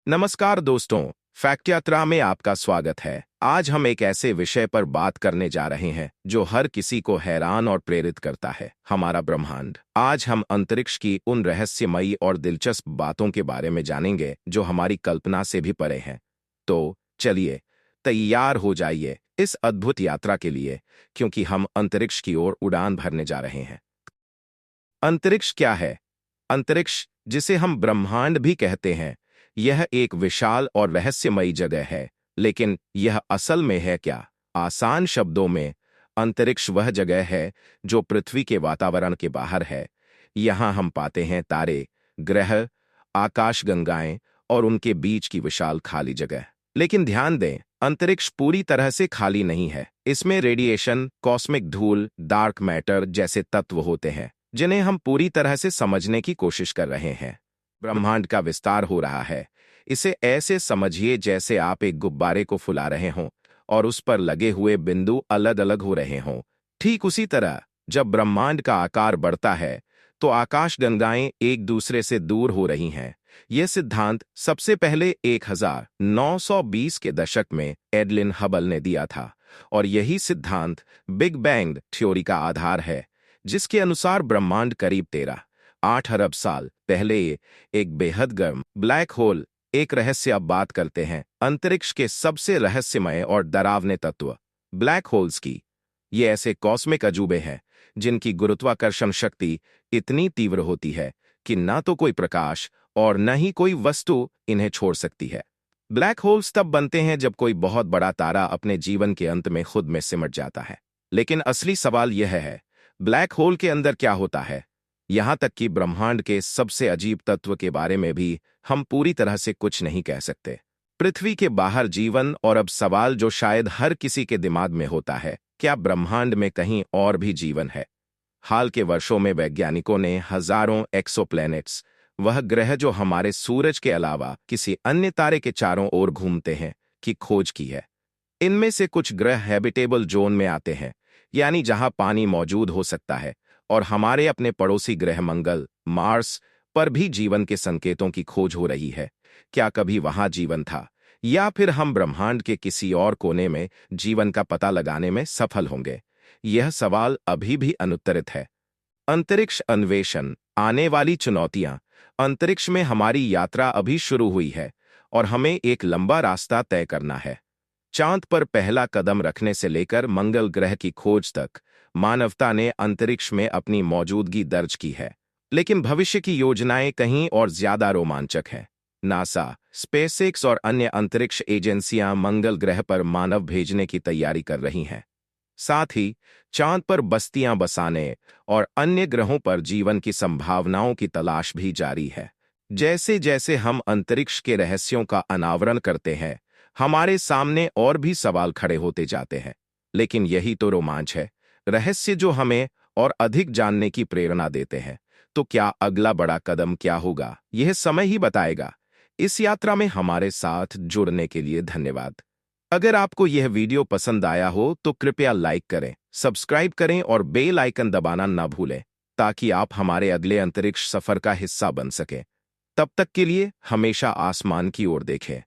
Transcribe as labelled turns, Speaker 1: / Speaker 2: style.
Speaker 1: नमस्कार दोस्तों, फैक्ट यात्रा में आपका स्वागत है। आज हम एक ऐसे विषय पर बात करने जा रहे हैं जो हर किसी को हैरान और प्रेरित करता है, हमारा ब्रह्मांड। आज हम अंतरिक्ष की उन रहस्यमयी और दिलचस्प बातों के बारे में जानेंगे जो हमारी कल्पना से भी परे हैं। तो चलिए, तैयार हो जाइए इस अद्भुत यात्रा के लिए, क्योंकि हम अंतरिक्ष की ओर उड़ान भरने जा रहे हैं। अंतरिक्ष क्या है? अंतरिक्ष, जिसे हम ब्रह्मांड भी कहते हैं, यह एक विशाल और रहस्यमयी जगह है। लेकिन यह असल में है क्या? आसान शब्दों में, अंतरिक्ष वह जगह है जो पृथ्वी के वातावरण के बाहर है। यहाँ हम पाते हैं तारे, ग्रह, आकाशगंगाएं और उनके बीच की विशाल खाली जगह। लेकिन ध्यान दें, अंतरिक्ष पूरी तरह से खाली नहीं है। इसमें रेडिएशन, कॉस्मिक धूल, डार्क मैटर जैसे तत्व होते हैं जिन्हें हम पूरी तरह से समझने की कोशिश कर रहे हैं। ब्रह्मांड का विस्तार हो रहा है। इसे ऐसे समझिए जैसे आप एक गुब्बारे को फुला रहे हों और उस पर लगे हुए बिंदु अलग अलग हो रहे हों। ठीक उसी तरह जब ब्रह्मांड का आकार बढ़ता है तो आकाशगंगाएं एक दूसरे से दूर हो रही हैं। यह सिद्धांत सबसे पहले 1920 के दशक में एडलिन हबल ने दिया था, और यही सिद्धांत बिग बैंग थ्योरी का आधार है, जिसके अनुसार ब्रह्मांड करीब 13.8 अरब साल पहले एक बेहद गर्म ब्लैक होल, एक रहस्य अब बात करते हैं अंतरिक्ष के सबसे रहस्यमय और डरावने तत्व, ब्लैक होल्स की। ये ऐसे कॉस्मिक अजूबे हैं जिनकी गुरुत्वाकर्षण शक्ति इतनी तीव्र होती है कि न तो कोई प्रकाश और न ही कोई वस्तु इन्हें छोड़ सकती है। ब्लैक होल्स तब बनते हैं जब कोई बहुत बड़ा तारा अपने जीवन के अंत में खुद में सिमट जाता है। लेकिन असली सवाल यह है, ब्लैक होल के अंदर क्या होता है? यहां तक कि ब्रह्मांड के सबसे अजीब तत्व के बारे में भी हम पूरी तरह से कुछ नहीं कह सकते। पृथ्वी के बाहर जीवन, और अब सवाल जो शायद हर किसी के दिमाग में होता है, क्या ब्रह्मांड में कहीं और भी जीवन है? हाल के वर्षों में वैज्ञानिकों ने हजारों एक्सोप्लैनेट्स, वह ग्रह जो हमारे सूरज के अलावा किसी अन्य तारे के चारों ओर घूमते हैं, की खोज की है। इनमें से कुछ ग्रह हैबिटेबल जोन में आते हैं, यानी जहां पानी मौजूद हो सकता है, और हमारे अपने पड़ोसी ग्रह मंगल, मार्स पर भी जीवन के संकेतों की खोज हो रही है। क्या कभी वहां जीवन था, या फिर हम ब्रह्मांड के किसी और कोने में जीवन का पता लगाने में सफल होंगे? यह सवाल अभी भी अनुत्तरित है। अंतरिक्ष अन्वेषण, आने वाली चुनौतियां। अंतरिक्ष में हमारी यात्रा अभी शुरू हुई है और हमें एक लंबा रास्ता तय करना है। चांद पर पहला कदम रखने से लेकर मंगल ग्रह की खोज तक मानवता ने अंतरिक्ष में अपनी मौजूदगी दर्ज की है। लेकिन भविष्य की योजनाएं कहीं और ज्यादा रोमांचक हैं। नासा, स्पेसएक्स और अन्य अंतरिक्ष एजेंसियां मंगल ग्रह पर मानव भेजने की तैयारी कर रही हैं। साथ ही चांद पर बस्तियां बसाने और अन्य ग्रहों पर जीवन की संभावनाओं की तलाश भी जारी है। जैसे जैसे हम अंतरिक्ष के रहस्यों का अनावरण करते हैं, हमारे सामने और भी सवाल खड़े होते जाते हैं। लेकिन यही तो रोमांच है, रहस्य जो हमें और अधिक जानने की प्रेरणा देते हैं। तो क्या अगला बड़ा कदम क्या होगा, यह समय ही बताएगा। इस यात्रा में हमारे साथ जुड़ने के लिए धन्यवाद। अगर आपको यह वीडियो पसंद आया हो तो कृपया लाइक करें, सब्सक्राइब करें और बेल आइकन दबाना न भूलें, ताकि आप हमारे अगले अंतरिक्ष सफर का हिस्सा बन सकें। तब तक के लिए हमेशा आसमान की ओर देखें।